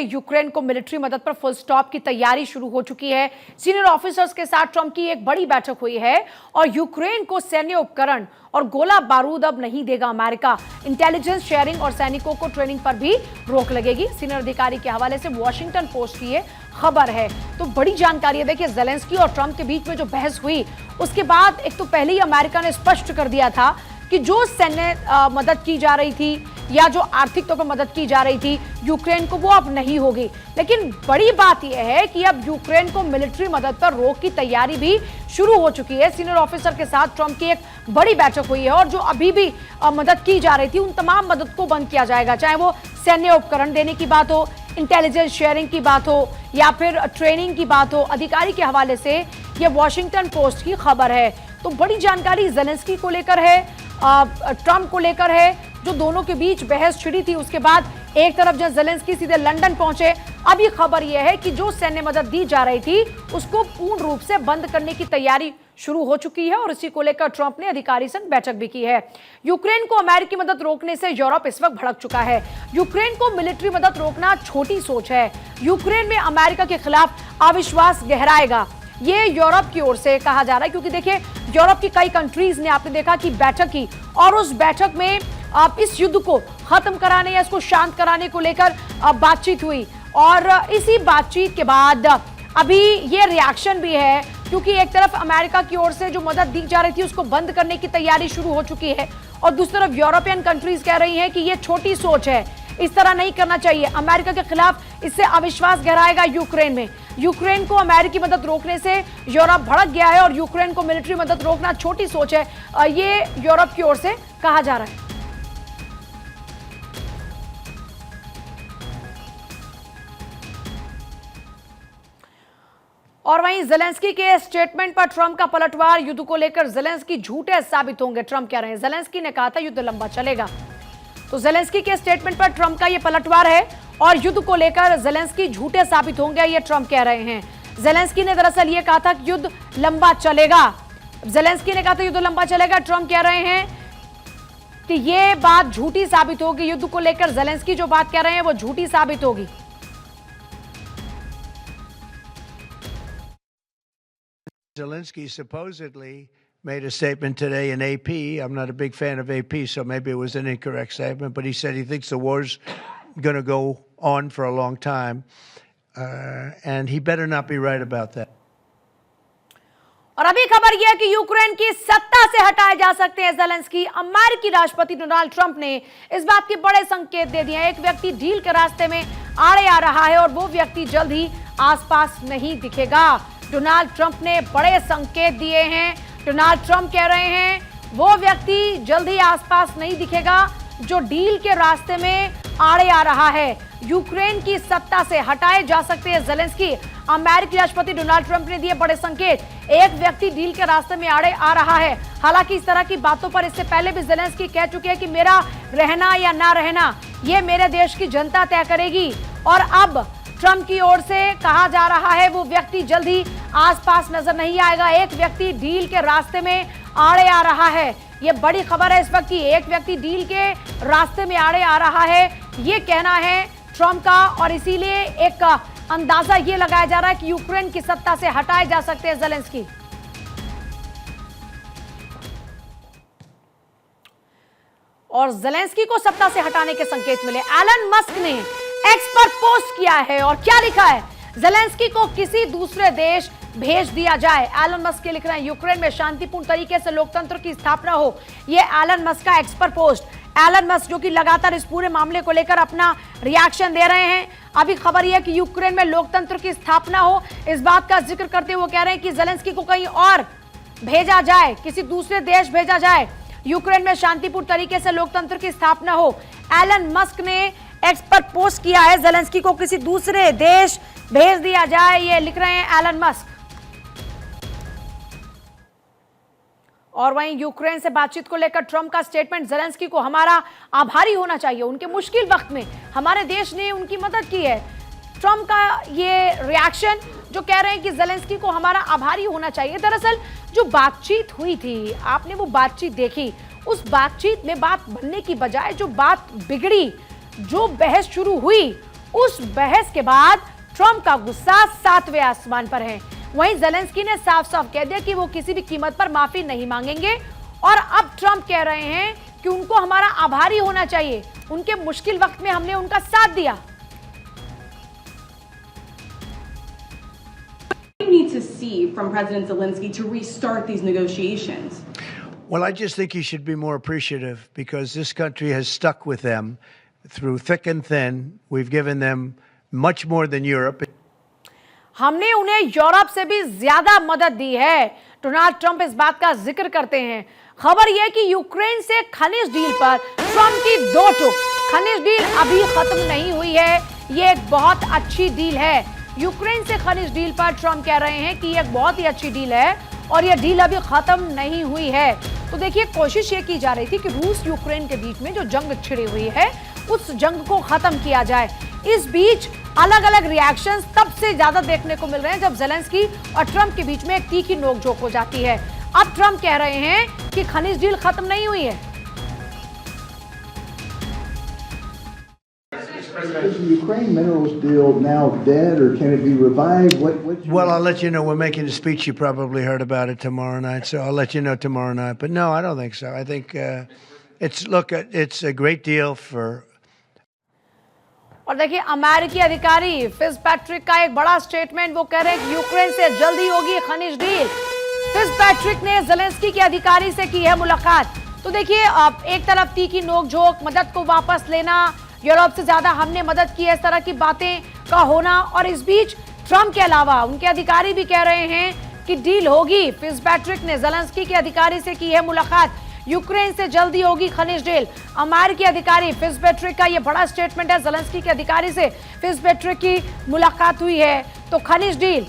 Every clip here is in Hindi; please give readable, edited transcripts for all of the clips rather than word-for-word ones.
यूक्रेन को मिलिट्री मदद पर फुल स्टॉप की तैयारी शुरू हो चुकी है। सीनियर ऑफिसर्स के साथ ट्रंप की एक बड़ी बैठक हुई है और यूक्रेन को सैन्य उपकरण और गोला बारूद अब नहीं देगा अमेरिका। इंटेलिजेंस शेयरिंग और सैनिकों को ट्रेनिंग पर भी रोक लगेगी। सीनियर अधिकारी के हवाले से वॉशिंगटन पोस्ट की ये खबर है। तो बड़ी जानकारी है। देखिए, जेलेंस्की और ट्रंप के बीच में जो बहस हुई उसके बाद एक तो पहले ही अमेरिका ने स्पष्ट कर दिया था कि जो सैन्य मदद की जा रही थी या जो आर्थिक तौर पर मदद की जा रही थी यूक्रेन को, वो अब नहीं होगी। लेकिन बड़ी बात यह है कि अब यूक्रेन को मिलिट्री मदद पर रोक की तैयारी भी शुरू हो चुकी है। सीनियर ऑफिसर के साथ ट्रंप की एक बड़ी बैठक हुई है और जो अभी भी मदद की जा रही थी उन तमाम मदद को बंद किया जाएगा, चाहे वो सैन्य उपकरण देने की बात हो, इंटेलिजेंस शेयरिंग की बात हो या फिर ट्रेनिंग की बात हो। अधिकारी के हवाले से यह वॉशिंगटन पोस्ट की खबर है। तो बड़ी जानकारी जेलेंस्की को लेकर है, ट्रंप को लेकर है। जो दोनों के बीच बहस छिड़ी थी उसके बाद एक तरफ जब जेलेंस्की सीधे लंदन पहुंचे, अभी खबर यह है कि जो सैन्य मदद दी जा रही थी उसको पूर्ण रूप से बंद करने की तैयारी शुरू हो चुकी है और इसी को लेकर ट्रंप ने अधिकारी संग बैठक भी की है। यूक्रेन को अमेरिकी मदद रोकने से यूरोप इस वक्त भड़क चुका है। यूक्रेन को मिलिट्री मदद रोकना छोटी सोच है। यूक्रेन में अमेरिका के खिलाफ अविश्वास गहराएगा, ये यूरोप की ओर से कहा जा रहा है। क्योंकि देखिए, यूरोप की कई कंट्रीज ने आपने देखा कि बैठक की और उस बैठक में आप इस युद्ध को खत्म कराने या इसको शांत कराने को लेकर बातचीत हुई और इसी बातचीत के बाद अभी ये रिएक्शन भी है। क्योंकि एक तरफ अमेरिका की ओर से जो मदद दी जा रही थी उसको बंद करने की तैयारी शुरू हो चुकी है और दूसरी तरफ यूरोपियन कंट्रीज कह रही हैं कि ये छोटी सोच है, इस तरह नहीं करना चाहिए। अमेरिका के खिलाफ इससे अविश्वास गहराएगा यूक्रेन में। यूक्रेन को अमेरिकी मदद रोकने से यूरोप भड़क गया है और यूक्रेन को मिलिट्री मदद रोकना छोटी सोच है, ये यूरोप की ओर से कहा जा रहा है। और वहीं जेलेंस्की के स्टेटमेंट पर ट्रंप का पलटवार। युद्ध को लेकर जेलेंस्की झूठे साबित होंगे, ट्रंप कह रहे हैं। जेलेंस्की ने कहा था युद्ध लंबा चलेगा। तो जेलेंस्की के स्टेटमेंट पर ट्रंप का यह पलटवार है और युद्ध को लेकर जेलेंस्की झूठे साबित होंगे, ये ट्रंप कह रहे हैं। जेलेंस्की ने दरअसल ये कहा था कि युद्ध लंबा चलेगा। जेलेंस्की ने कहा था युद्ध लंबा चलेगा। ट्रंप कह रहे हैं कि ये बात झूठी साबित होगी। युद्ध को लेकर जेलेंस्की जो बात कह रहे हैं वो झूठी साबित होगी। Zelensky supposedly made a statement today in AP. I'm not a big fan of AP, so maybe it was an incorrect statement, but he said he thinks the war's going to go on for a long time, and he better not be right about that. और अभी खबर यह है कि यूक्रेन की सत्ता से हटाए जा सकते हैं जेलेंस्की। अमेरिकी राष्ट्रपति डोनाल्ड ट्रंप ने इस बात के बड़े संकेत दे दिए हैं। एक व्यक्ति डील के रास्ते में आड़े आ रहा है और वो व्यक्ति जल्द ही आसपास नहीं दिखेगा। डोनाल्ड ट्रंप ने बड़े संकेत दिए हैं। डोनाल्ड ट्रंप कह रहे हैं वो व्यक्ति जल्द ही आसपास नहीं दिखेगा जो डील के रास्ते में आड़े आ रहा है। यूक्रेन की सत्ता से हटाए जा सकते हैं जेलेंस्की। अमेरिकी राष्ट्रपति डोनाल्ड ट्रंप ने दिए बड़े संकेत। एक व्यक्ति डील के रास्ते में आड़े आ रहा है। हालांकि इस तरह की बातों पर इससे पहले भी जेलेंस्की कह चुके हैं कि मेरा रहना या ना रहना ये मेरे देश की जनता तय करेगी। और अब ट्रंप की ओर से कहा जा रहा है वो व्यक्ति जल्द ही आसपास नजर नहीं आएगा। एक व्यक्ति डील के रास्ते में आड़े आ रहा है। ये बड़ी खबर है इस वक्त की एक व्यक्ति डील के रास्ते में आड़े आ रहा है, ये कहना है ट्रंप का। और इसीलिए एक अंदाजा ये लगाया जा रहा है कि यूक्रेन की सत्ता से हटाए जा सकते हैं जेलेंस्की। और जेलेंस्की को सत्ता से हटाने के संकेत मिले। एलन मस्क ने एक्स पर पोस्ट किया है और क्या लिखा है, जेलेंस्की को किसी दूसरे देश भेज दिया जाए। एलन मस्क लिख रहे हैं यूक्रेन में शांतिपूर्ण तरीके से लोकतंत्र की स्थापना हो। यह एलन मस्क का एक्स पर पोस्ट। एलन मस्क जो कि लगातार इस पूरे मामले को लेकर अपना रिएक्शन दे रहे हैं। अभी खबर यह है कि यूक्रेन में लोकतंत्र की स्थापना हो, इस बात का जिक्र करते हुए कह रहे हैं कि जेलेंस्की को कहीं और भेजा जाए, किसी दूसरे देश भेजा जाए, यूक्रेन में शांतिपूर्ण तरीके से लोकतंत्र की स्थापना हो। एलन मस्क ने एक्स पर पोस्ट किया है जेलेंस्की को किसी दूसरे देश भेज दिया जाए, ये लिख रहे हैं एलन मस्क। और वहीं यूक्रेन से बातचीत को लेकर ट्रंप का स्टेटमेंट, जेलेंस्की को हमारा आभारी होना चाहिए, उनके मुश्किल वक्त में हमारे देश ने उनकी मदद की है। ट्रंप का ये रिएक्शन जो कह रहे हैं कि जेलेंस्की को हमारा आभारी होना चाहिए। दरअसल जो बातचीत हुई थी, आपने वो बातचीत देखी, उस बातचीत में बात बनने की बजाय जो बात बिगड़ी, जो बहस शुरू हुई, उस बहस के बाद ट्रंप का गुस्सा 7वें आसमान पर है। वहीं ज़ेलेंस्की ने साफ साफ कह दिया कि वो किसी भी कीमत पर माफी नहीं मांगेंगे और अब ट्रंप कह रहे हैं कि उनको हमारा आभारी होना चाहिए, उनके मुश्किल वक्त में हमने उनका साथ दिया। Need to see from President Zelensky to restart these negotiations? Well, I just think he should be more appreciative because this country has stuck with them through thick and thin. We've given them much more than Europe. हमने उन्हें यूरोप से भी ज्यादा मदद दी है। डोनाल्ड ट्रंप इस बात का जिक्र करते हैं। खबर यह कि यूक्रेन से खनिज डील पर ट्रंप की दो टूक। खनिज डील अभी खत्म नहीं हुई है, ये एक बहुत अच्छी डील है। यूक्रेन से खनिज डील पर ट्रंप कह रहे हैं कि यह एक बहुत ही अच्छी डील है और यह डील अभी खत्म नहीं हुई है। तो देखिए, कोशिश ये की जा रही थी कि रूस यूक्रेन के बीच में जो जंग छिड़ी हुई है उस जंग को खत्म किया जाए। इस बीच अलग अलग रिएक्शंस तब से ज्यादा देखने को मिल रहे हैं जब ज़ेलेंस्की और ट्रंप के बीच में एक तीखी नोकझोंक हो जाती है। अब ट्रंप कह रहे हैं कि खनिज डील खत्म नहीं हुई है। Is the Ukraine minerals deal now dead, or can it be revived? Well, I'll let you know. We're making a speech. You probably heard about it tomorrow night, so I'll let you know tomorrow night. But no, I don't think so. I think it's a great deal for. और देखिए, अमेरिकी अधिकारी फिट्जपैट्रिक का एक बड़ा स्टेटमेंट, वो कह रहे हैं कि यूक्रेन से जल्दी होगी खनिज डील। फिट्जपैट्रिक ने ज़ेलेंस्की के अधिकारी से की है मुलाकात। तो देखिए, एक तरफ तीखी नोकझोंक, मदद को वापस लेना, यूरोप से ज्यादा हमने मदद की, इस तरह की बातें का होना, और इस बीच ट्रंप के अलावा उनके अधिकारी भी कह रहे हैं कि डील होगी। फिट्जपैट्रिक ने ज़ेलेंस्की के अधिकारी से की है मुलाकात, यूक्रेन से जल्दी होगी खनिज डील। अमेरिकी अधिकारी फिट्जपैट्रिक का यह बड़ा स्टेटमेंट है। ज़ेलेंस्की के अधिकारी से फिट्जपैट्रिक की मुलाकात हुई है, तो खनिज डील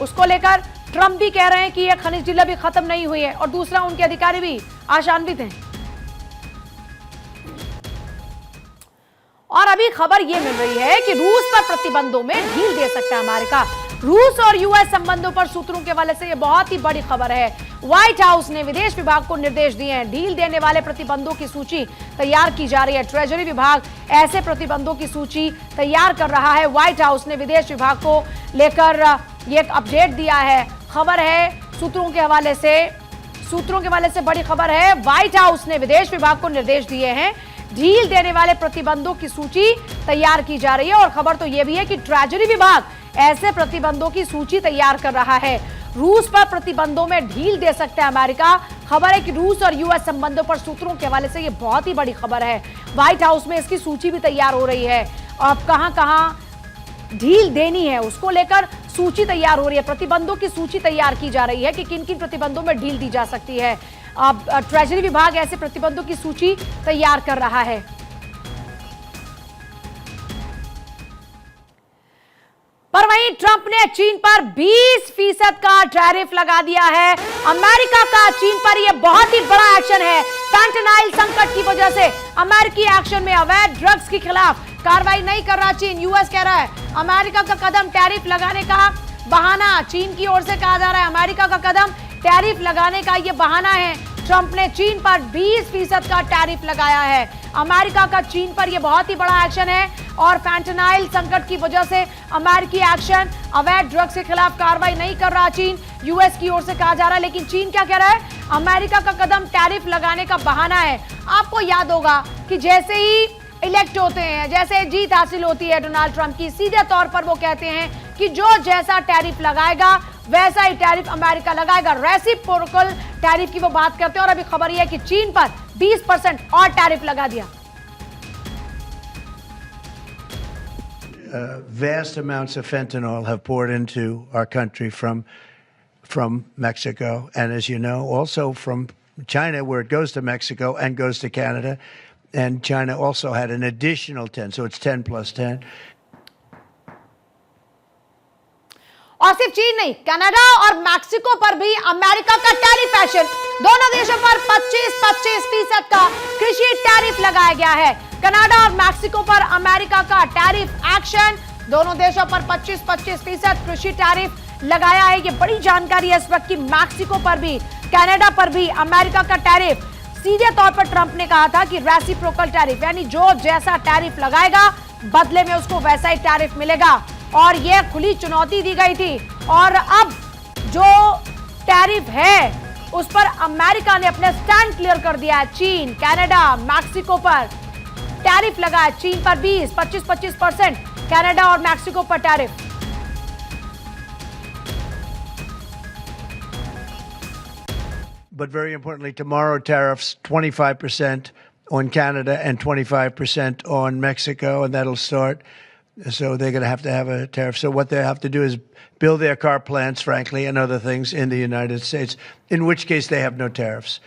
उसको लेकर ट्रंप भी कह रहे हैं कि यह खनिज डील अभी खत्म नहीं हुई है, और दूसरा उनके अधिकारी भी आशान्वित हैं। और अभी खबर यह मिल रही है कि रूस पर प्रतिबंधों में ढील दे सकता है अमेरिका। रूस और यूएस संबंधों पर सूत्रों के हवाले से यह बहुत ही बड़ी खबर है। व्हाइट हाउस ने विदेश विभाग को निर्देश दिए हैं। ढील देने वाले प्रतिबंधों की सूची तैयार की जा रही है। ट्रेजरी विभाग ऐसे प्रतिबंधों की सूची तैयार कर रहा है। व्हाइट हाउस ने विदेश विभाग को लेकर ये एक अपडेट दिया है। खबर है सूत्रों के हवाले से बड़ी खबर है। व्हाइट हाउस ने विदेश विभाग को निर्देश दिए हैं, ढील देने वाले प्रतिबंधों की सूची तैयार की जा रही है। और खबर तो यह भी है कि ट्रेजरी विभाग ऐसे प्रतिबंधों की सूची तैयार कर रहा है। रूस पर प्रतिबंधों में ढील दे सकता है अमेरिका। खबर है कि रूस और यूएस संबंधों पर सूत्रों के हवाले से यह बहुत ही बड़ी खबर है। व्हाइट हाउस में इसकी सूची भी तैयार हो रही है। अब कहां ढील देनी है उसको लेकर सूची तैयार हो रही है। प्रतिबंधों की सूची तैयार की जा रही है कि किन किन प्रतिबंधों में ढील दी जा सकती है। अब ट्रेजरी विभाग ऐसे प्रतिबंधों की सूची तैयार कर रहा है। पर वहीं ट्रंप ने चीन पर 20% का टैरिफ लगा दिया है। अमेरिका का चीन पर यह बहुत ही बड़ा एक्शन है। फैंटेनाइल संकट की वजह से अमेरिकी एक्शन में अवैध ड्रग्स के खिलाफ कार्रवाई नहीं कर रहा चीन। यूएस कह रहा है अमेरिका का कदम टैरिफ लगाने का बहाना। चीन की ओर से कहा जा रहा है अमेरिका का कदम टैरिफ लगाने का यह बहाना है। ट्रंप ने चीन पर 20% का टैरिफ लगाया है। अमेरिका का चीन पर यह बहुत ही बड़ा एक्शन है और फैंटेनाइल संकट की वजह से अमेरिकी एक्शन, अवैध ड्रग्स के खिलाफ कार्रवाई नहीं कर रहा चीन। यूएस की ओर से कहा जा रहा है, लेकिन चीन क्या कह रहा है? अमेरिका का कदम टैरिफ लगाने का बहाना है। आपको याद होगा कि जैसे ही इलेक्ट होते हैं, जैसे जीत हासिल होती है डोनाल्ड ट्रंप की, सीधे तौर पर वो कहते हैं कि जो जैसा टैरिफ लगाएगा वैसा ही टैरिफ अमेरिका लगाएगा। रेसिप्रोकल टैरिफ की वो बात करते हैं और अभी खबर यह है कि चीन पर 20% और टैरिफ लगा दिया। Vast amounts of fentanyl have poured into our country from Mexico, and as you know, also from China, where it goes to Mexico and goes to Canada, and China also had an additional 10, so it's 10 plus 10. और सिर्फ चीन नहीं, कनाडा और मैक्सिको पर भी अमेरिका का टैरिफ एक्शन। दोनों देशों पर 25% का कृषि टैरिफ लगाया गया है। कनाडा और मैक्सिको पर अमेरिका का टैरिफ एक्शन। दोनों देशों पर 25% कृषि टैरिफ लगाया है। ये बड़ी जानकारी है इस वक्त की मैक्सिको पर भी, कनाडा पर भी अमेरिका का टैरिफ। सीधे तौर पर ट्रंप ने कहा था कि रेसिप्रोकल टैरिफ, यानी जो जैसा टैरिफ लगाएगा बदले में उसको वैसा ही टैरिफ मिलेगा। और यह खुली चुनौती दी गई थी और अब जो टैरिफ है उस पर अमेरिका ने अपने स्टैंड क्लियर कर दिया है। चीन, कनाडा, मैक्सिको पर टैरिफ लगा है। चीन पर 25% कनाडा और मैक्सिको पर tariff. But very importantly, tomorrow tariffs 25% on Canada and 25% on Mexico, and that'll start. So they're going to have a tariff. So what they have to do is build their car plants, frankly, and other things in the United States, in which case they have no tariffs.